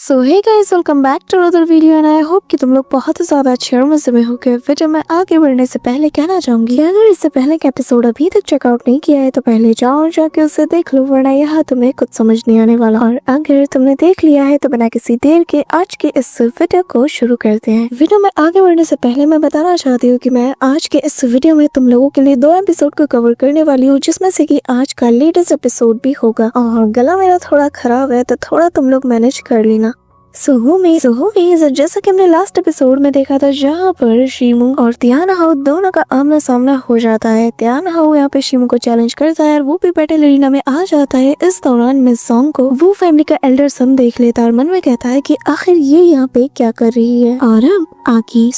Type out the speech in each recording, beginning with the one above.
So hey guys, welcome back to another video and I hope कि तुम लोग बहुत ही ज्यादा अच्छे और मजे में होगे। वीडियो में आगे बढ़ने से पहले कहना चाहूंगी, अगर इससे पहले का एपिसोड अभी तक चेकआउट नहीं किया है तो पहले जाओ और जाके उसे देख लो, वरना यहाँ तुम्हें कुछ समझ नहीं आने वाला। और अगर तुमने देख लिया है तो बिना किसी देर के आज के इस वीडियो को शुरू करते हैं। वीडियो में आगे बढ़ने से पहले मैं बताना चाहती हूँ कि मैं आज के इस वीडियो में तुम लोगों के लिए 2 एपिसोड को कवर करने वाली हूँ, जिसमें से कि आज का लेटेस्ट एपिसोड भी होगा। और गला मेरा थोड़ा खराब है तो थोड़ा तुम लोग मैनेज कर लेना। जैसा कि हमने लास्ट एपिसोड में देखा था, जहाँ पर शीमू और तियान हाउ दोनों का आमना सामना हो जाता है। तियान हाउ यहाँ पे शीमू को चैलेंज करता है और वो भी बैटल एरिना में आ जाता है। इस दौरान मिस सॉन्ग को वो फैमिली का एल्डर सन देख लेता है और मन में कहता है कि आखिर ये यहाँ पे क्या कर रही है। और अब आकी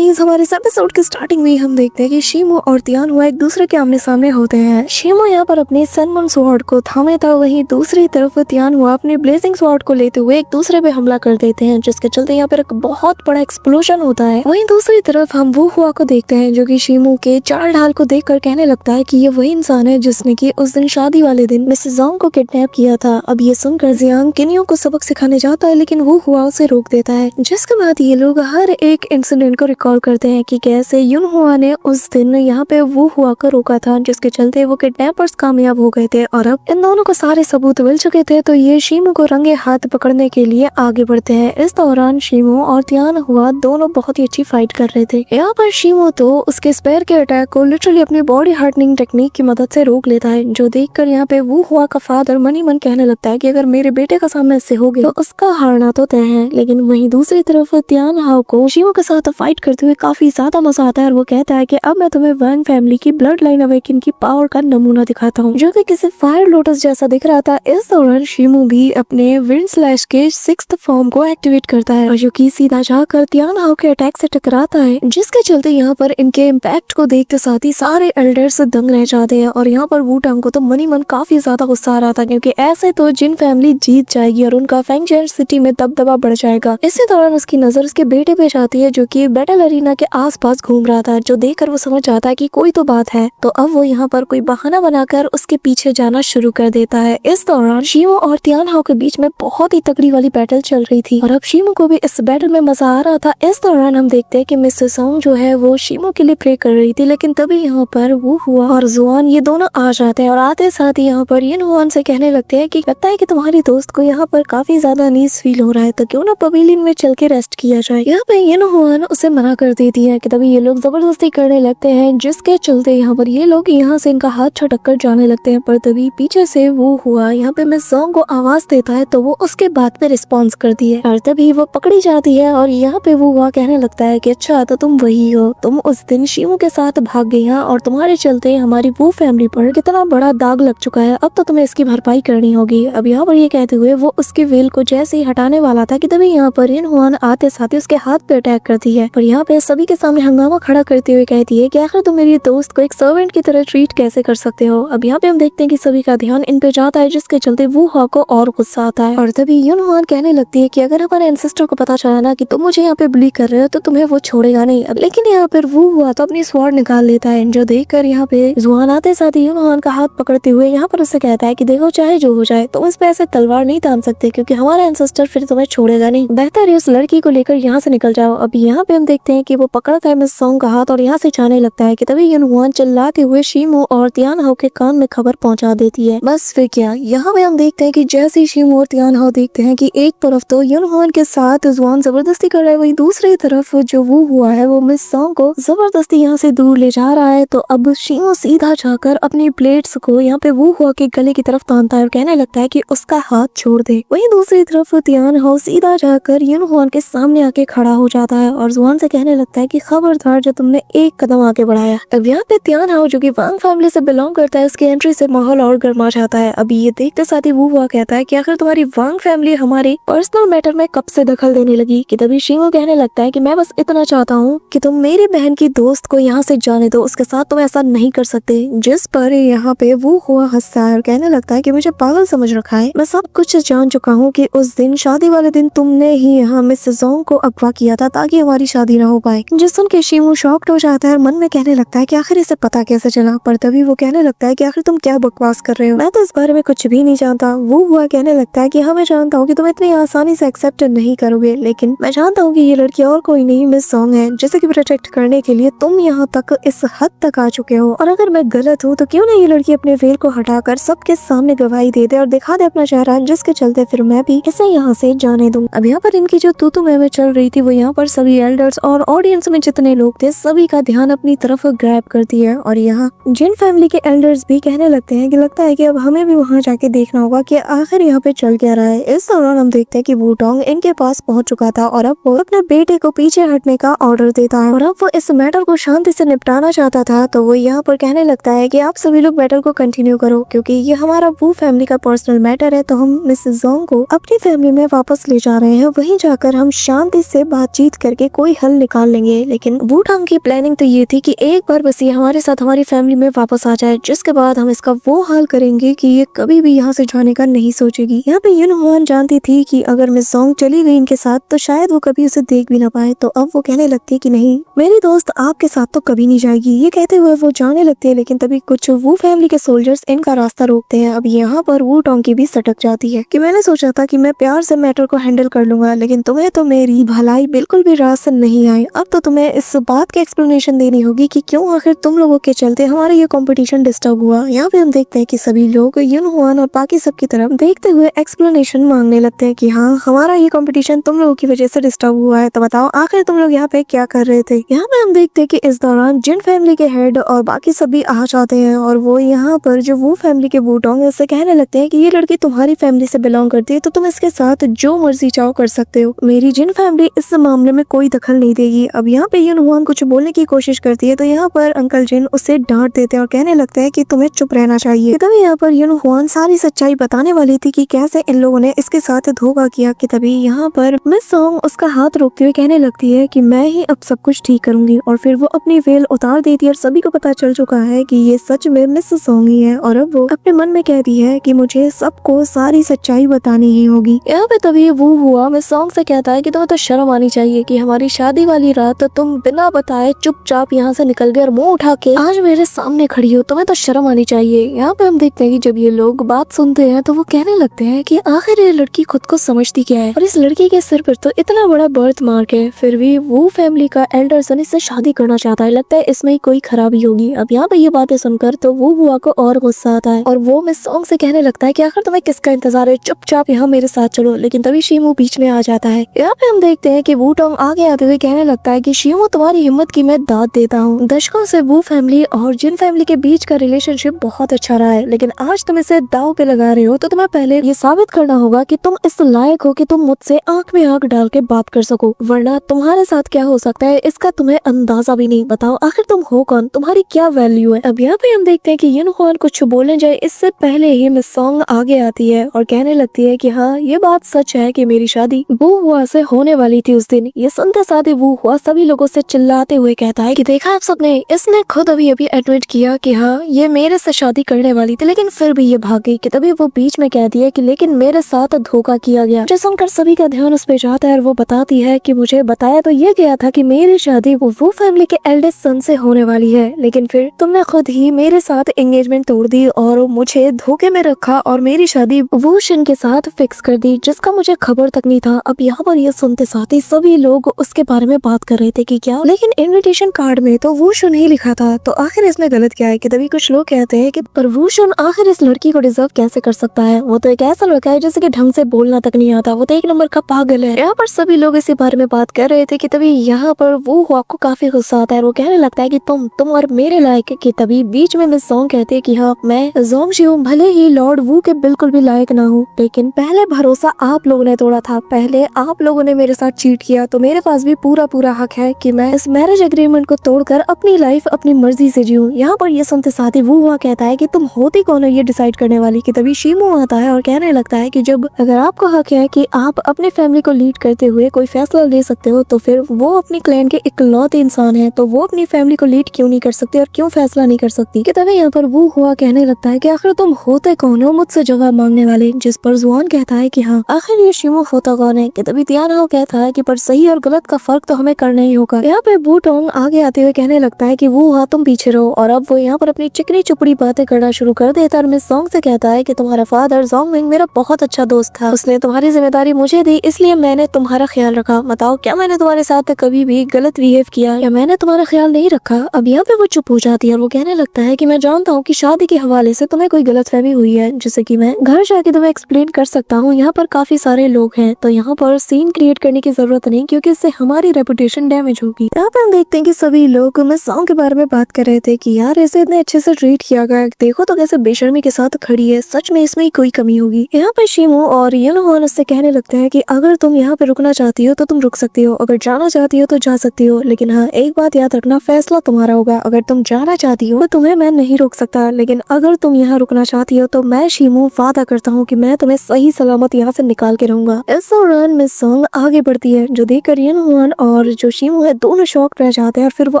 हमारे इस एपिसोड के स्टार्टिंग में हम देखते हैं कि शीमू और तियान हुआ एक दूसरे के आमने सामने होते हैं। शीमू यहाँ पर अपने सनमन स्वॉर्ड को थामे था, वहीं दूसरी तरफ तियान हुआ अपने ब्लेजिंग स्वॉर्ड को लेते हुए एक दूसरे पे हमला कर देते हैं, जिसके चलते यहाँ पर एक बहुत बड़ा एक्सप्लोजन होता है। वहीं दूसरी तरफ हम वो हुआ को देखते हैं जो कि शीमू के चाल ढाल को देखकर कहने लगता है कि ये वही इंसान है जिसने कि उस दिन शादी वाले दिन मिसेस जोंग को किडनैप किया था। अब ये सुनकर जियांग किनियो को सबक सिखाने जाता है, लेकिन वो हुआ उसे रोक देता है। जिसके बाद ये लोग हर एक इंसिडेंट को रिकॉल करते हैं कि कैसे युन हुआ ने उस दिन यहाँ पे वो हुआ को रोका था, जिसके चलते वो किडनैपर्स कामयाब हो गए थे। और अब इन दोनों को सारे सबूत मिल चुके थे, तो ये शीमू को रंगे हाथ पकड़ने के लिए आगे बढ़ते हैं। इस दौरान शीमू और तियान हुआ दोनों बहुत ही अच्छी फाइट कर रहे थे। यहाँ पर शीमू तो उसके स्पेयर के अटैक को लिटरली अपनी बॉडी हार्डनिंग टेक्निक की मदद से रोक लेता है, जो देखकर यहाँ पे वो हुआ का फादर मन ही मन कहने लगता है कि अगर मेरे बेटे का सामने इससे हो गया तो उसका हारना तो तय है। लेकिन वहीं दूसरी तरफ तियान हाउ को शीमू के साथ फाइट करते हुए काफी ज्यादा मजा आता है और वो कहता है कि अब मैं तुम्हें वांग फैमिली की ब्लड लाइन अवेकन की पावर का नमूना दिखाता हूँ, जो कि किसी फायर लोटस जैसा दिख रहा था। इस दौरान शीमू भी अपने विंड स्लैश के 6th फॉर्म को एक्टिवेट करता है और जो कि सीधा जाकर तियान हाउ के अटैक से टकराता है, जिसके चलते यहाँ पर इनके इम्पैक्ट को देखते साथ ही सारे एल्डर्स दंग रह जाते हैं। और यहाँ पर वूटांग को तो मनी मन काफी ज्यादा गुस्सा आ रहा था, क्योंकि ऐसे तो जिन फैमिली जीत जाएगी और उनका फैंगजेंट सिटी में दबदबा बढ़ जाएगा। इसी दौरान उसकी नजर उसके बेटे पे जाती है, जो कि बैटल अरीना के आसपास घूम रहा था, जो देखकर वो समझ जाता है कि कोई तो बात है। तो अब वो यहाँ पर कोई बहाना बनाकर उसके पीछे जाना शुरू कर देता है। इस दौरान शीमू और तियान हाउ के बीच में बहुत ही तगड़ी वाली बैटल चल रही थी और अब शीमू को भी इस बैटल में मजा आ रहा था। इस दौरान हम देखते हैं कि मिसेस जोंग जो है वो शीमू के लिए प्रे कर रही थी, लेकिन तभी यहाँ पर वो हुआ और जुआन ये दोनों आ जाते हैं और आते साथ ही यहाँ पर इन हुआन से कहने लगते हैं कि लगता है कि तुम्हारी दोस्त को यहाँ पर काफी ज्यादा नीस फील हो रहा है, तो क्यों ना पवेलियन में चल के रेस्ट किया जाए। यहाँ पे इन हुआन उसे मना कर देती है कि तभी ये लोग जबरदस्ती करने लगते हैं, जिसके चलते यहाँ पर ये लोग यहाँ से इनका हाथ छटक कर जाने लगते हैं। पर तभी पीछे से वो हुआ यहाँ पे मिस जोंग को आवाज देता है, तो वो उसके बात पे रिस्पॉन्स करती है और तभी वो पकड़ी जाती है। और यहाँ पे वो हुआ कहने लगता है कि अच्छा तो तुम वही हो, तुम उस दिन शीमू के साथ भाग गई और तुम्हारे चलते हमारी वो फैमिली पर कितना बड़ा दाग लग चुका है, अब तो तुम्हें इसकी भरपाई करनी होगी। अब यहाँ पर ये कहते हुए वो उसके वेल को जैसे ही हटाने वाला था कि तभी यहाँ पर इन हुआन आते साथ ही उसके हाथ पे अटैक करती है और यहाँ पे सभी के सामने हंगामा खड़ा करते हुए कहती है कि आखिर तुम मेरी दोस्त को एक सर्वेंट की तरह ट्रीट कैसे कर सकते हो। अब यहाँ पे हम देखते हैं कि सभी का ध्यान इन पे जाता है, जिसके चलते वो हुआ को और गुस्सा आता है और तभी इन हुआन कहने लगती है कि अगर हमारे एंसेस्टर को पता चला ना कि तुम मुझे यहाँ पे बुली कर रहे हो तो तुम्हें वो छोड़ेगा नहीं। अब लेकिन यहाँ पर वो हुआ तो अपनी स्वॉर्ड निकाल लेता है, जो देखकर यहाँ पे जुआन आते साथ ही युन का हाथ पकड़ते हुए यहाँ पर उससे कहता है कि देखो चाहे जो हो जाए तुम इस पे ऐसे तलवार नहीं तान सकते, क्योंकि हमारा एंसेस्टर फिर तुम्हें छोड़ेगा नहीं, बेहतर है उस लड़की को लेकर यहाँ से निकल जाओ। अब यहाँ पे हम देखते हैं कि वो पकड़ता है मिस जोंग का हाथ और यहाँ से जाने लगता है कि तभी युन हुआन चिल्लाते हुए शीमू और तियान हाउ के कान में खबर पहुंचा देती है। बस फिर क्या, यहाँ पे हम देखते हैं कि जैसे ही शीमू और तियान हाउ देखते हैं कि एक तरफ तो युन हुआन के साथ जुआन जबरदस्ती कर रहा है, वहीं दूसरी तरफ जो वो हुआ है वो मिस जोंग को जबरदस्ती यहाँ से दूर ले जा रहा है। तो अब शीमू सीधा जाकर अपनी प्लेट्स को यहाँ पे वो हुआ के गले की तरफ तानता है और कहने लगता है कि उसका हाथ छोड़ दे। वहीं दूसरी तरफ तियान हाउ सीधा जाकर युन हुआन के सामने आके खड़ा हो जाता है और जुआन से कहने लगता है कि खबरदार जो तुमने एक कदम आगे बढ़ाया। अब यहाँ पे तियान हाउ जो कि वांग फैमिली से बिलोंग करता है, उसकी एंट्री से माहौल और गर्मा जाता है। अभी ये देखते साथ ही वो हुआ कहता है कि आखिर तुम्हारी वांग फैमिली हमारे पर्सनल मैटर में कब से दखल देने लगी। कि तभी शीमू कहने लगता है कि मैं बस इतना चाहता हूँ कि तुम मेरी बहन की दोस्त को यहाँ से जाने दो, उसके साथ तुम ऐसा नहीं कर सकते। जिस पर यहाँ पे वो हुआ हंसता है और कहने लगता है कि मुझे पागल समझ रखा है, मैं सब कुछ जान चुका हूँ कि उस दिन शादी वाले दिन तुमने ही यहाँ मिस जोंग को अगवा किया था ताकि हमारी शादी ना हो पाए। जिस सुन के शीमू शॉक्ड हो जाता है और मन में कहने लगता है कि आखिर इसे पता कैसे चला। पर तभी वो कहने लगता है कि आखिर तुम क्या बकवास कर रहे हो, मैं तो इस बारे में कुछ भी नहीं जानता। वो हुआ कहने लगता है कि हाँ मैं जानता हूँ कि तुम इतनी आसानी आसानी से एक्सेप्ट नहीं करोगे, लेकिन मैं जानता हूँ कि ये लड़की और कोई नहीं मिस सॉन्ग है, जैसे कि प्रोटेक्ट करने के लिए तुम यहाँ तक इस हद तक आ चुके हो। और अगर मैं गलत हूँ तो क्यों ना ये लड़की अपने वेल को हटाकर सबके सामने गवाही दे दे और दिखा दे अपना चेहरा, जिसके चलते फिर मैं भी इसे यहाँ से जाने दूँ। अब यहाँ पर इनकी जो तू मैं चल रही थी वो यहाँ पर सभी एल्डर्स और ऑडियंस में जितने लोग थे सभी का ध्यान अपनी तरफ ग्रैब करती है। और यहाँ जिन फैमिली के एल्डर्स भी कहने लगते हैं कि लगता है कि अब हमें भी वहाँ जाके देखना होगा कि आखिर यहाँ पे चल क्या रहा है। इस दौरान हम देखते हैं कि वूटोंग इनके पास पहुँच चुका था और अब वो अपने बेटे को पीछे हटने का ऑर्डर देता है और अब वो इस मैटर को शांति से निपटाना चाहता था। तो वो यहाँ पर कहने लगता है कि आप सभी लोग मैटर को कंटिन्यू करो, क्योंकि ये हमारा वो फैमिली का पर्सनल मैटर है, तो हम मिसेस जोंग को अपनी फैमिली में वापस ले जा रहे हैं, वहीं जाकर हम शांति से बातचीत करके कोई हल निकाल लेंगे। लेकिन वूटोंग की प्लानिंग तो ये थी कि एक बार बस ये हमारे साथ हमारी फैमिली में वापस आ जाए, जिसके बाद हम इसका वो हाल करेंगे कि ये कभी भी यहाँ से जाने का नहीं सोचेगी। यहाँ पे यून हुआन जानती थी कि अगर मिस जोंग चली गई इनके साथ तो शायद वो कभी उसे देख भी ना पाए, तो अब वो कहने लगती है कि नहीं, मेरी दोस्त आपके साथ तो कभी नहीं जाएगी। ये कहते हुए वो जाने लगती है, लेकिन तभी कुछ वो फैमिली के सोल्जर्स इनका रास्ता रोकते हैं। अब यहाँ पर वूटोंग की भी सटक जाती है कि मैंने सोचा था कि मैं प्यार से मैटर को हैंडल कर लूंगा, लेकिन तुम्हें तो मेरी भलाई बिल्कुल भी रास से नहीं आई। अब तो तुम्हें इस बात की एक्सप्लेनेशन देनी होगी कि क्यों आखिर तुम लोगों के चलते हमारा ये कंपटीशन डिस्टर्ब हुआ। यहाँ पे हम देखते हैं कि सभी लोग यून हुआन और बाकी सब की तरफ देखते हुए एक्सप्लेनेशन मांगने लगते हैं कि हाँ, हमारा ये कंपटीशन तुम लोगों की वजह से डिस्टर्ब हुआ है, तो बताओ आखिर तुम लोग यहाँ पे क्या कर रहे थे। यहाँ पे हम देखते हैं कि इस दौरान जिन फैमिली के हेड और बाकी सभी आ जाते हैं और वो यहाँ पर जो वो फैमिली के वूटोंग है उससे कहने लगते हैं कि ये लड़की तुम्हारी फैमिली से बिलोंग करती है, तो तुम इसके साथ जो मर्जी चाहो कर सकते हो, मेरी जिन फैमिली इस मामले में कोई दखल नहीं देगी। अब यहाँ पे यून हुआन कुछ बोलने की कोशिश करती है, तो यहाँ पर अंकल जिन उसे डांट देते हैं और कहने लगते हैं कि तुम्हें चुप रहना चाहिए। तभी यहाँ पर यून हुआन सारी सच्चाई बताने वाली थी कि कैसे इन लोगों ने इसके साथ धोखा किया, कि तभी यहाँ पर मिस सॉन्ग उसका हाथ रोकते हुए कहने लगती है कि मैं ही अब सब कुछ ठीक करूंगी, और फिर वो अपनी वेल उतार देती है और सभी को पता चल चुका है कि ये सच में मिस सॉन्ग ही है। और अब वो अपने मन में कहती है कि मुझे सबको सारी सच्चाई बतानी ही होगी। यहाँ पे तभी वो हुआ मिस सॉन्ग से कहता है कि तुम्हें तो शर्म आनी चाहिए कि हमारी शादी वाली रात तुम बिना बताए चुपचाप यहाँ से निकल गए और मुंह उठा के आज मेरे सामने खड़ी हो, तुम्हें तो शर्म आनी चाहिए। यहाँ पे हम देखते हैं कि जब ये लोग बात सुनते हैं तो वो कहने लगते हैं कि आखिर ये लड़की खुद को समझती क्या है, और इस लड़की के सिर पर तो इतना बड़ा बर्थ मार्क है, फिर भी वो फैमिली का एल्डर सन इससे शादी करना चाहता है, लगता है इसमें ही कोई खराबी होगी। अब यहाँ पे ये बातें सुनकर तो वो बुआ को और गुस्सा आता है और वो मिस सॉन्ग से कहने लगता है कि आखिर तुम्हें किसका इंतजार है, चुपचाप यहाँ मेरे साथ चलो। लेकिन तभी शीमू बीच में आ जाता है। यहाँ पे हम देखते हैं कि वूटोंग आगे आते हुए कहने लगता है कि शीमू, तुम्हारी हिम्मत की मैं दाद देता हूँ। दशकों से वो फैमिली और जिन फैमिली के बीच का रिलेशनशिप बहुत अच्छा रहा है, लेकिन आज तुम इसे दाव पे लगा रहे हो, तो तुम्हें पहले ये साबित करना होगा कि तुम इस लायक हो कि तुम मुझसे आंख में आंख डाल के बात कर सको, वरना तुम्हारे साथ क्या हो सकता है इसका तुम्हें अंदाजा भी नहीं। बताओ आखिर तुम हो कौन, तुम्हारी क्या वैल्यू है। अब यहाँ पे हम देखते हैं कि यून हुआन कुछ बोलने जाए इससे पहले ही मिस सॉन्ग आगे आती है और कहने लगती है कि हाँ, ये बात सच है कि मेरी शादी वो हुआ से होने वाली थी उस दिन। ये सुनते साथ ही वो हुआ सभी लोगों से चिल्लाते हुए कहता है कि देखा आप सबने, इसने खुद अभी एडमिट किया कि हाँ, ये मेरे से शादी करने वाली थी, लेकिन फिर भी ये भाग गई। कि तभी वो बीच में कहती है कि लेकिन मेरे साथ धोखा किया गया। जो सुनकर सभी का ध्यान उस पे जाता है और वो बताती है कि मुझे बताया तो ये गया था कि मेरी शादी वो फैमिली के एल्डेस्ट सन से होने वाली है, लेकिन फिर तुमने खुद ही मेरे साथ एंगेजमेंट तोड़ दी और मुझे धोखे में रखा और मेरी शादी वो शन के साथ फिक्स कर दी, जिसका मुझे खबर तक नहीं था। अब यहाँ पर ये सुनते साथ ही सभी लोग उसके बारे में बात कर रहे थे कि क्या, लेकिन इनविटेशन कार्ड में तो वो शन ही लिखा था, तो आखिर इसमें गलत क्या है। कि तभी कुछ लोग कहते हैं कि पर वो शन आखिर इस लड़की को डिजर्व कैसे कर सकता है, वो तो एक ऐसा लड़का है जैसे कि ढंग से बोलना तक नहीं आता, वो तो एक नंबर का पागल है। यहाँ पर सभी लोग इसी बारे में बात कर रहे थे कि तभी यहाँ पर वो हुआ को काफी गुस्सा आता है, वो कहने लगता है कि तुम और मेरे लायक। कि तभी बीच में मिस सॉन्ग कहते हैं कि हाँ, मैं जोंग शियू भले ही लॉर्ड वू के बिल्कुल भी लायक ना हूँ, लेकिन पहले भरोसा आप लोगों ने तोड़ा था, पहले आप लोगों ने मेरे साथ चीट किया, तो मेरे पास भी पूरा हक है कि मैं इस मैरिज एग्रीमेंट को तोड़कर अपनी लाइफ अपनी मर्जी से जीऊं। यहाँ पर ये सुनते साथ ही वो हुआ कहता है कि तुम होती कौन हो ये डिसाइड करने वाली। कि तभी शीमू आता है और कहने लगता है कि जब अगर आपको हक है कि आप अपने फैमिली को लीड करते हुए कोई फैसला ले सकते हो, तो फिर वो अपनी क्लैन के इकलौते इंसान है, तो वो अपनी फैमिली को लीड क्यों नहीं कर सकती और क्यों फैसला नहीं कर सकती। कि तभी यहाँ पर वो हुआ कहने लगता है कि आखिर तुम होते कौन हो मुझसे जवाब मांगने वाले। जिस पर जुआन कहता है कि हाँ, आखिर ये शीमू होता कौन है। कि तभी तियाना कहता है कि पर सही और गलत का फर्क तो हमें करना ही होगा। यहाँ पे वूटोंग आगे आते हुए कहने लगता है कि वो हुआ तुम पीछे रहो, और अब वो यहाँ पर अपनी चिकनी चुपड़ी बातें करना शुरू कर देता है और मिस सॉन्ग से कहता है कि तुम्हारा फादर जोंग विंग मेरा बहुत अच्छा दोस्त था, उसने तुम्हारी जिम्मेदारी मुझे दी, इसलिए मैंने तुम्हारा ख्याल रखा। बताओ क्या मैंने तुम्हारे साथ कभी भी गलत बिहेव किया या मैंने तुम्हारा ख्याल नहीं रखा? अब यहाँ पे वो चुप हो जाती है और वो कहने लगता है कि मैं जानता हूँ कि शादी के हवाले से तुम्हें कोई गलतफहमी हुई है, जिसे कि मैं घर जाके तुम्हें एक्सप्लेन कर सकता हूँ। यहाँ पर काफी सारे लोग हैं, तो यहाँ पर सीन क्रिएट करने की जरूरत नहीं, क्योंकि इससे हमारी रेपुटेशन डैमेज होगी। यहाँ पे हम देखते हैं कि सभी लोग मिस सॉन्ग के बारे में बात कर रहे थे कि यार ऐसे इतने अच्छे से ट्रीट किया गया, देखो तो कैसे बेशर्मी के साथ खड़ी है, सच में इसमें कोई कमी होगी। यहाँ पे शिमू और यूनहोन उससे कहने लगते हैं कि अगर तुम यहाँ पे रुकना चाहती हो तो तुम रुक सकती हो, अगर जाना चाहती हो तो जा सकती हो, लेकिन हाँ एक बात याद रखना, फैसला तुम्हारा होगा। अगर तुम जाना चाहती हो तो तुम्हें मैं नहीं रोक सकता, लेकिन अगर तुम यहाँ रुकना चाहती हो तो मैं शिमू वादा करता हूँ कि मैं तुम्हें सही सलामत यहाँ से निकाल के रहूंगा। इस दौरान मिस सॉन्ग आगे बढ़ती है, जो देखकर यूनहोन और जो शिमू है दोनों शॉक रह जाते हैं और फिर वो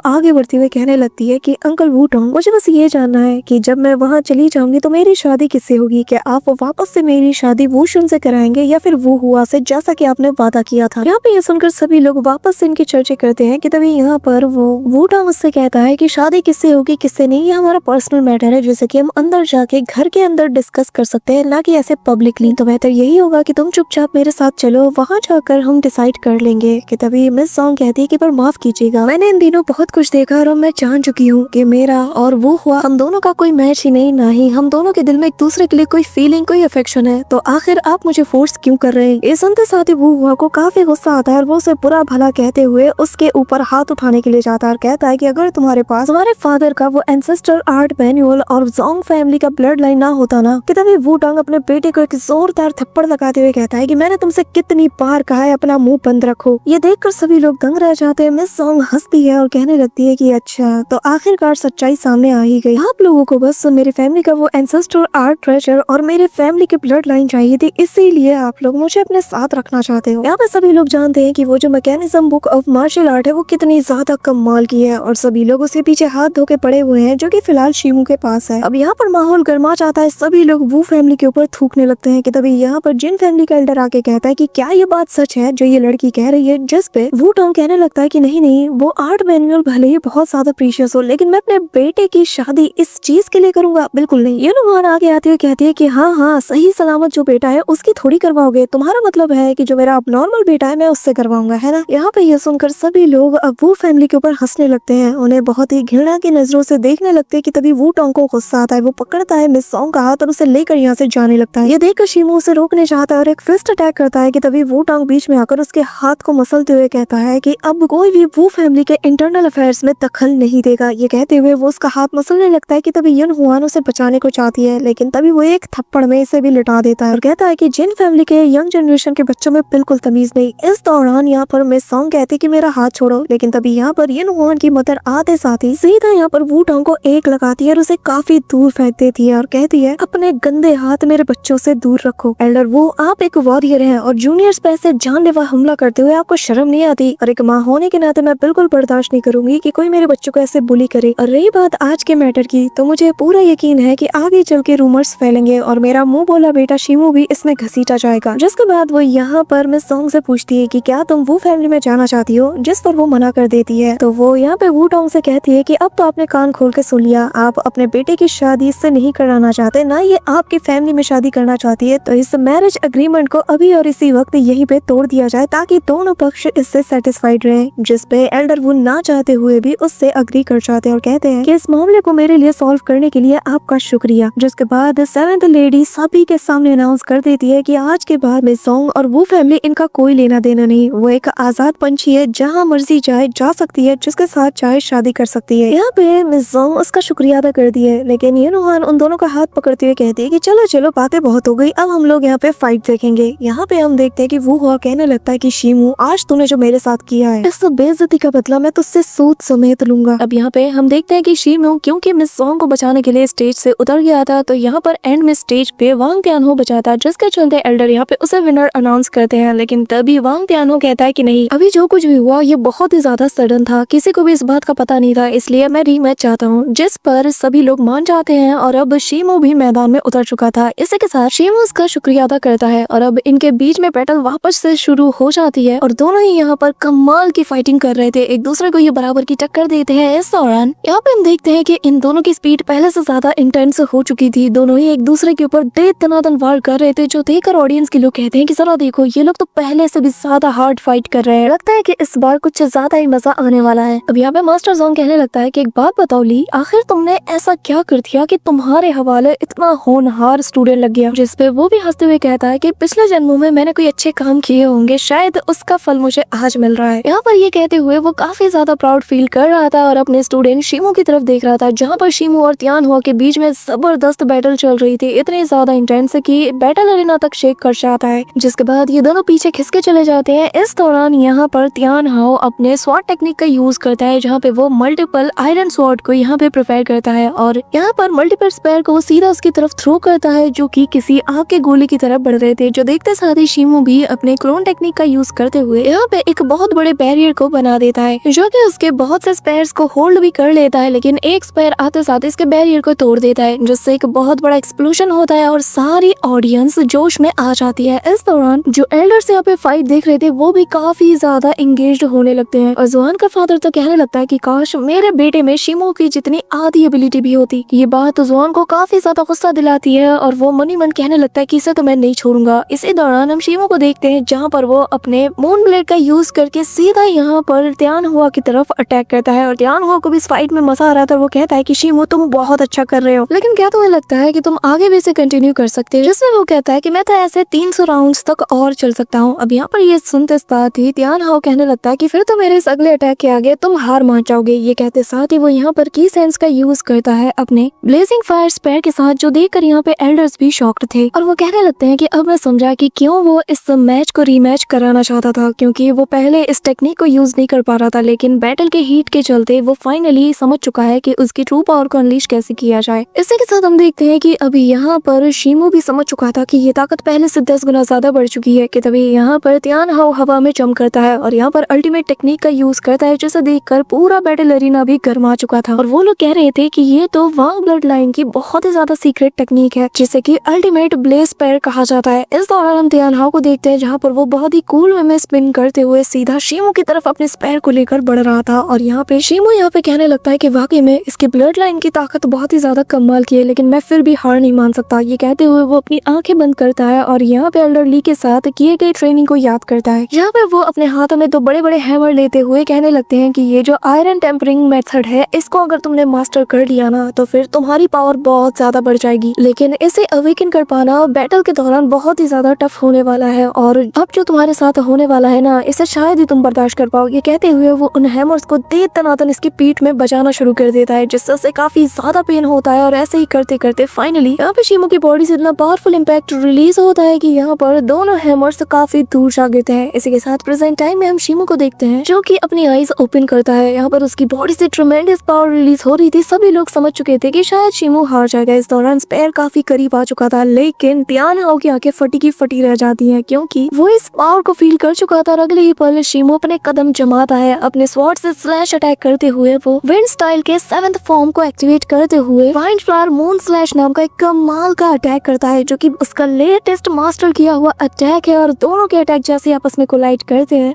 आगे बढ़ती हुई कहने लगती है कि अंकल वूटोंग, मुझे बस ये जानना है कि जब मैं वहाँ चली जाऊंगी तो मेरी शादी किससे होगी? क्या आप वापस से मेरी शादी वूशुन से कराएंगे या फिर वो हुआ से, जैसा कि आपने वादा किया था? यहाँ पे ये सुनकर सभी लोग वापस से इनकी चर्चा करते हैं कि तभी यहाँ पर वो वूटोंग उससे कहता है कि शादी किससे होगी किससे नहीं, ये हमारा पर्सनल मैटर है, जैसे कि हम अंदर जाके घर के अंदर डिस्कस कर सकते हैं, ना कि ऐसे पब्लिकली। तो बेहतर यही होगा कि तुम चुपचाप मेरे साथ चलो, वहाँ जाकर हम डिसाइड कर लेंगे। कि तभी मिस सॉन्ग कहती है कि पर माफ कीजिएगा, मैंने इन दिनों बहुत कुछ देखा और मैं जान चुकी हूँ कि मेरा और वो हुआ हम दोनों का कोई मैच ही नहीं, ना ही हम दोनों के दिल में एक दूसरे के लिए कोई फीलिंग कोई अफेक्शन है, तो आखिर आप मुझे फोर्स क्यों कर रहे हैं? ये सुनते साथ ही वो हुआ को काफी गुस्सा आता है और वो उसे बुरा भला कहते हुए उसके ऊपर हाथ उठाने के लिए जाता है और कहता है कि अगर तुम्हारे पास तुम्हारे फादर का वो एंसेस्टर आर्ट मैनुअल और जोंग फैमिली का ब्लड लाइन ना होता ना, कि तभी वूटोंग अपने बेटे को एक जोरदार थप्पड़ लगाते हुए कहता है कि मैंने तुमसे कितनी बार कहा है अपना मुंह बंद रखो। ये देखकर सभी लोग दंग रह जाते हैं। मिस सॉन्ग हंसती है और कहने लगती है कि अच्छा तो आखिरकार सच्चाई सामने आ ही गई, आप लोगों को बस मेरी फैमिली का वो एंसेस्टर आर्ट ट्रेजर और मेरे फैमिली की ब्लड लाइन चाहिए थी, इसीलिए आप लोग मुझे अपने साथ रखना चाहते हो। यहाँ पे सभी लोग जानते हैं कि वो जो mechanism book of martial art है वो कितनी ज्यादा कमाल की है और सभी लोग उसके पीछे हाथ धो के पड़े हुए हैं, जो कि फिलहाल शिमू के पास है। अब यहाँ पर माहौल गर्मा जाता है, सभी लोग वो फैमिली के ऊपर थूकने लगते हैं। कि तभी यहाँ पर जिन फैमिली का एल्डर आके कहता है कि क्या ये बात सच है जो ये लड़की कह रही है, जिस पे वूटोंग कहने लगता है कि नहीं नहीं, वो आर्ट मैनुअल भले ही बहुत ज्यादा प्रीशियस हो, लेकिन मैं अपने बेटे की शादी इस चीज के लिए करूंगा? बिल्कुल नहीं। यूनहोन आगे आती हुई कहती है कि हाँ सही सलामत जो बेटा है उसकी थोड़ी करवाओगे, तुम्हारा मतलब है कि जो मेरा अब नॉर्मल बेटा है मैं उससे करवाऊंगा, है ना? यहाँ पे ये सुनकर सभी लोग अब वो फैमिली के ऊपर हंसने लगते हैं, उन्हें बहुत ही घृणा की नजरों से देखने लगते हैं। कि तभी वूटोंग को गुस्सा आता है, वो पकड़ता है मिस सॉन्ग का हाथ और उसे लेकर यहाँ से जाने लगता है। ये देखकर शिमू उसे रोकने चाहता है और एक फिस्ट अटैक करता है। कि तभी वूटोंग बीच में आकर उसके हाथ को मसलते हुए कहता है कि अब कोई भी वो फैमिली के इंटरनल अफेयर्स में दखल नहीं देगा। ये कहते हुए वो उसका हाथ मसलने लगता है। कि तभी यूनहोन उसे बचाने को चाहती है, लेकिन तभी वो एक थप्पड़ में इसे भी लिटा देता है और कहता है कि जिन फैमिली के यंग जनरेशन के बच्चों में बिल्कुल तमीज नहीं। इस दौरान यहाँ पर मिस सॉन्ग कहती कि मेरा हाथ छोड़ो, लेकिन तभी यहाँ पर यूनहोन की मदर आते साथ ही सीधा यहाँ पर वूटोंग को एक लगाती है और उसे काफी दूर फेंक देती है और कहती है अपने गंदे हाथ मेरे बच्चों से दूर रखो। एल्डर वो आप एक वॉरियर हैं और जूनियर्स पे ऐसे जानलेवा हमला करते हुए आपको शर्म नहीं आती? और एक माँ होने के नाते मैं बिल्कुल बर्दाश्त नहीं करूंगी कि कोई मेरे बच्चों को ऐसे बुली करे। और रही बात आज के मैटर की, तो मुझे पूरा यकीन है कि आगे चल के रूमर्स फैलेंगे और मेरा मुंह बोला बेटा शिमू भी इसमें घसीटा जाएगा। जिसके बाद वो यहाँ पर मिस सॉन्ग से पूछती है कि क्या तुम वो फैमिली में जाना चाहती हो, जिस पर वो मना कर देती है। तो वो यहाँ पे वूटोंग से कहती है कि अब तो आपने कान खोल के सुन लिया, आप अपने बेटे की शादी इससे नहीं कराना चाहते, ना ये आपकी फैमिली में शादी करना चाहती है, तो इस मैरिज एग्रीमेंट को अभी और इसी वक्त यहीं पे तोड़ दिया जाए ताकि दोनों पक्ष इससे सेटिस्फाइड रहे। जिस पे एल्डर वो ना चाहते हुए भी उससे अग्री कर जाते हैं और कहते हैं कि इस मामले को मेरे लिए सॉल्व करने के लिए आपका शुक्रिया। जिसके बाद सेवेंथ लेडी सभी के सामने अनाउंस कर देती है कि आज के बाद मिस सॉन्ग और वो फैमिली इनका कोई लेना देना नहीं, वो एक आजाद पंछी है, जहाँ मर्जी जाए जा सकती है, जिसके साथ चाहे शादी कर सकती है। यहाँ पे मिस सॉन्ग उसका शुक्रिया अदा कर दिए, लेकिन यूनहोन उन दोनों का हाथ पकड़ते हुए कहती है कि चलो चलो बातें बहुत हो गई, अब हम लोग यहाँ पे फाइट देखेंगे। यहाँ पे हम देखते हैं कि वो हुआ कहने लगता है कि शिमू आज तूने जो मेरे साथ किया है इस बेइज्जती का बदला मैं तुझसे सूद समेत लूंगा। अब यहाँ पे हम देखते हैं कि शिमू क्योंकि मिस सॉन्ग को बचाने के लिए स्टेज से उतर गया था, तो यहाँ पर एंड में स्टेज पे वांग त्यानहो बचा था, जिसके चलते एल्डर यहाँ पे उसे विनर अनाउंस करते हैं। लेकिन तभी वांग त्यानहो कहता है कि नहीं, अभी जो कुछ भी हुआ ये बहुत ही ज्यादा सडन था, किसी को भी इस बात का पता नहीं था, इसलिए मैं रीमैच चाहता हूँ। जिस पर सभी लोग मान जाते हैं और अब शिमू भी मैदान में उतर चुका था। इसी के साथ शिमू उसका शुक्रिया अदा करता है और अब इनके बीच में बैटल वापस से शुरू हो जाती है और दोनों ही यहाँ पर कमाल की फाइटिंग कर रहे थे, एक दूसरे को ये बराबर की टक्कर देते हैं। इस दौरान यहाँ पे हम देखते हैं कि इन दोनों की स्पीड पहले से ज्यादा इंटेंस हो चुकी थी, दोनों ही एक दूसरे के ऊपर दे दनादन वार कर रहे थे, जो देखकर ऑडियंस की लुक कहते हैं कि जरा देखो ये लोग तो पहले से भी ज्यादा हार्ड फाइट कर रहे हैं, लगता है कि इस बार कुछ ज्यादा ही मजा आने वाला है। अब यहाँ पे मास्टर जोंग कहने लगता है कि एक बात बताओ ली, आखिर तुमने ऐसा क्या कर दिया कि तुम्हारे हवाले इतना होनहार स्टूडेंट लग गया। जिस पे वो भी हंसते हुए कहता है कि पिछले जन्मों में मैंने कोई अच्छे काम किए होंगे, शायद उसका फल मुझे आज मिल रहा है। यहाँ पर ये कहते हुए वो काफी ज्यादा प्राउड फील कर रहा था और अपने स्टूडेंट शीमू की तरफ देख रहा था, जहाँ पर शीमू और तियान हुआ के बीच में जबरदस्त बैटल चल रही थी, इतनी ज्यादा इंटेंस कि बैटल अरीना तक शेक कर जाता है। जिसके बाद ये दोनों पीछे खिसके चले जाते हैं। इस दौरान यहाँ पर तियान हाओ अपने स्वॉर्ड टेक्निक का यूज करता है, जहाँ पे वो मल्टीपल आयरन स्वॉर्ड को यहाँ पे प्रिपेयर करता है और यहाँ पर मल्टीपल स्पेयर को सीधा उसकी तरफ थ्रो करता है, जो कि किसी आग के गोले की तरफ बढ़ रहे थे। जो देखते साथ ही शीमू भी अपने क्लोन टेक्निक का यूज करते हुए यहाँ पे एक बहुत बड़े बैरियर को बना देता है, जो कि उसके बहुत से स्पेयर्स को होल्ड भी कर लेता है, लेकिन एक स्पेयर आते साथ इसके बैरियर को तोड़ देता है, जिससे एक बहुत बड़ा एक्सप्लोजन होता है और सारी ऑडियंस जोश में आ जाती है। इस दौरान जो एल्डर्स यहाँ पे फाइट देख रहे थे वो भी काफी ज्यादा एंगेज्ड होने लगते हैं और जुआन का फादर तो कहने लगता है कि काश मेरे बेटे में शीमू की जितनी आधी एबिलिटी भी होती। ये बात तो जुआन को काफी ज्यादा गुस्सा दिलाती है और वो मनी मन कहने लगता है कि इसे तो मैं नहीं छोड़ूंगा। इसी दौरान हम शीमू को देखते हैं, जहाँ पर वो अपने मून ब्लेड का यूज करके सीधा यहाँ पर त्यान हुआ की तरफ अटैक करता है और त्यान हुआ को भी इस फाइट में मजा आ रहा था। वो कहता है कि शीमू तुम बहुत अच्छा कर रहे हो, लेकिन क्या तुम्हें लगता है कि तुम आगे भी इसे कंटिन्यू कर सकते हो? जिसमें वो कहता है कि मैं तो ऐसे 300 राउंड्स तक और चल सकता हूँ। अब यहाँ पर ये सुनते साथ ही त्यान हाओ कहने लगता है कि फिर तो मेरे इस अगले अटैक के आगे तुम हार मान जाओगे। ये कहते साथ ही वो यहाँ पर की सेंस का यूज करता है अपने ब्लेजिंग फायर स्पेयर के साथ, जो देखकर यहाँ पे एल्डर्स भी शॉक्ड थे और वो कहने लगते हैं कि अब मैं समझा कि क्यों वो इस मैच को रीमैच कराना चाहता था, क्योंकि वो पहले इस टेक्निक को यूज नहीं कर पा रहा था, लेकिन बैटल के हीट के चलते वो फाइनली समझ चुका है कि उसकी ट्रू पावर को अनलीश कैसे किया जाए। इसी के साथ हम देखते हैं कि अभी यहाँ पर शीमू भी समझ चुका था कि ये ताकत पहले से 10 गुना ज्यादा बढ़ चुकी है, कि तभी यहाँ पर त्यान हाओ हवा में जंप करता है और यहाँ पर अल्टीमेट टेक्निक का यूज करता है, जिसे देखकर पूरा बैटल अरीना भी गर्मा चुका था और वो लोग कह रहे थे कि ये तो वांग ब्लड लाइन की बहुत ही ज्यादा सीक्रेट टेक्निक है, जिसे कि अल्टीमेट ब्लेज स्पेयर कहा जाता है। इस दौरान हम त्यान हाओ को देखते हैं, जहाँ पर वो बहुत ही कूल वे में स्पिन करते हुए सीधा शीमू की तरफ अपने स्पेयर को लेकर बढ़ रहा था और यहाँ पे शीमू यहाँ पे कहने लगता है कि वाकई में इसकी ब्लड लाइन की ताकत बहुत ही ज्यादा कमाल की है, लेकिन मैं फिर भी हार नहीं मान सकता। ये कहते हुए वो अपनी आंखें बंद करता है और यहाँ पे एल्डर ली के साथ किए गए ट्रेनिंग को याद करता है, जहाँ पे वो अपने हाथों में 2 बड़े बड़े हैमर लेते हुए कहने लगते हैं कि ये जो आयरन टेम्परिंग मेथड है, इसको अगर तुमने मास्टर कर लिया ना तो फिर तुम्हारी पावर बहुत ज्यादा बढ़ जाएगी, लेकिन इसे अवेकन कर पाना बैटल के दौरान बहुत ही ज्यादा टफ होने वाला है और अब जो तुम्हारे साथ होने वाला है ना, इसे शायद ही तुम बर्दाश्त कर पाओ। ये कहते हुए वो उन हैमर्स को दे तनातन इसकी पीठ में बजाना शुरू कर देता है, जिससे उसे काफी ज्यादा पेन होता है और ऐसे ही करते करते फाइनली यहाँ पे शीमू की बॉडी से इतना पावरफुल इम्पैक्ट रिलीज होता है कि यहाँ पर दोनों हैमर्स काफी दूर जा गिरते हैं। इसी के साथ प्रेजेंट टाइम में हम शीमू को देखते हैं, जो कि अपनी आईज ओपन करता है। यहाँ पर उसकी बॉडी से ट्रेमेंडस पावर रिलीज हो रही थी। सभी लोग समझ चुके थे कि शायद शीमू हार जाएगा। इस दौरान स्पेयर काफी करीब आ चुका था, लेकिन त्यान हाओ की आंखें फटी की फटी रह जाती हैं, क्योंकि वो इस पावर को फील कर चुका था और अगले ही पल शीमू अपने कदम जमाता है। अपने स्वॉर्ड से स्लैश अटैक करते हुए वो विंड स्टाइल के 7th फॉर्म को एक्टिवेट करते हुए वाइंड फ्लावर मून स्लैश नाम का एक कमाल का अटैक करता है, जो कि उसका लेटेस्ट मास्टर किया हुआ अटैक है और दोनों के अटैक जैसे आपस में कोलाइड करते हैं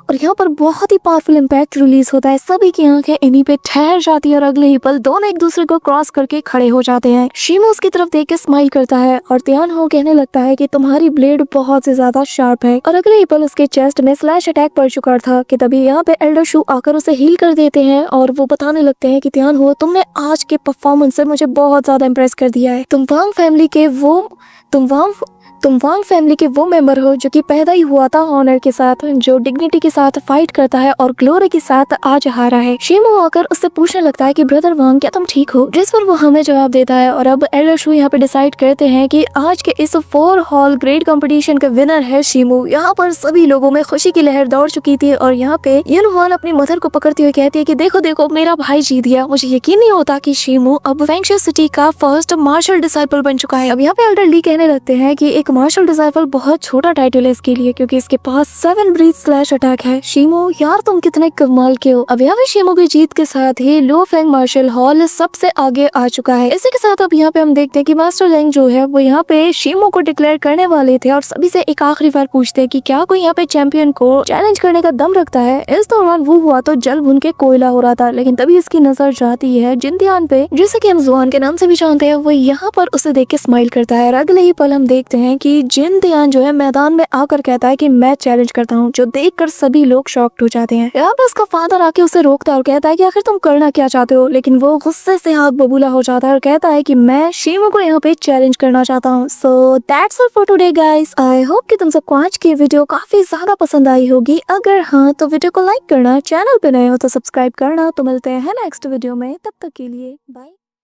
और यहाँ पर बहुत ही पावरफुल इम्पैक्ट रिलीज होता है। सभी की आंखें इन्हीं पे ठहर जाती है और अगले ही पल दोनों एक दूसरे को क्रॉस करके खड़े हो जाते हैं। शीमू उसकी तरफ देख के स्माइल करता है और त्यान हाओ कहने लगता है कि तुम्हारी ब्लेड बहुत ही ज्यादा शार्प है और अगले ही पल उसके चेस्ट में स्लैश अटैक पड़ चुका था कि तभी यहाँ पे एल्डर शू आकर उसे हील कर देते हैं और वो बताने लगते हैं कि त्यान हाओ, तुमने आज के परफॉर्मेंस से मुझे बहुत ज्यादा इम्प्रेस कर दिया है। तुम वांग फैमिली के वो मेंबर हो जो कि पैदा ही हुआ था ऑनर के साथ, जो डिग्निटी के साथ फाइट करता है और ग्लोरी के साथ आज हारा है। शीमू आकर उससे पूछने लगता है कि ब्रदर वांग, क्या तुम ठीक हो? जिस पर वो हमें जवाब देता है और अब एल्डर शू यहाँ पे डिसाइड करते हैं कि आज के इस 4 हॉल ग्रेड कंपटीशन का विनर है शीमू। यहाँ पर सभी लोगों में खुशी की लहर दौड़ चुकी थी और यहाँ पे युनहुआन अपनी मदर को पकड़ती हुई कहती है कि देखो देखो मेरा भाई जीत गया। मुझे यकीन नहीं होता कि शीमू अब फेंगशू सिटी का फर्स्ट मार्शल डिसाइपल बन चुका है। अब यहाँ पे एल्डर ली कहने लगते हैं कि एक मार्शल डिसाइपल बहुत छोटा टाइटल है इसके लिए, क्योंकि इसके पास 7 ब्रीथ स्लैश अटैक है। शीमू यार तुम कितने कमाल के हो। अब यहाँ पे शीमू की जीत के साथ ही लो फेंग मार्शल हॉल सबसे आगे आ चुका है। इसी के साथ अब यहाँ पे हम देखते हैं कि मास्टर लैंग जो है वो यहाँ पे शीमू को डिक्लेयर करने वाले थे और सभी से एक आखिरी बार पूछते हैं कि क्या कोई यहाँ पे चैंपियन को चैलेंज करने का दम रखता है। इस दौरान वो हुआ तो जल भुन के कोयला हो रहा था, लेकिन तभी इसकी नजर जाती है जिनतियान पे, जिसे कि हम जुआन के नाम से भी जानते हैं। वो यहाँ पर उसे देख के स्माइल करता है और अगले ही पल हम देखते हैं हैं कि जिन ध्यान जो है मैदान में आकर कहता है कि मैं चैलेंज करता हूँ, जो देखकर सभी लोग शॉक्ड हो जाते हैं। यहाँ पर उसका फादर आके उसे रोकता है और कहता है कि आखिर तुम करना क्या चाहते हो, लेकिन वो गुस्से से हाथ बबूला हो जाता है और कहता है कि मैं शीमू को यहाँ पे चैलेंज करना चाहता हूँ। So that's all for today guys. I hope कि तुम सबको आज की वीडियो काफी ज्यादा पसंद आई होगी। अगर हाँ तो वीडियो को लाइक करना, चैनल पे नए हो तो सब्सक्राइब करना। तो मिलते हैं नेक्स्ट वीडियो में, तब तक के लिए बाय।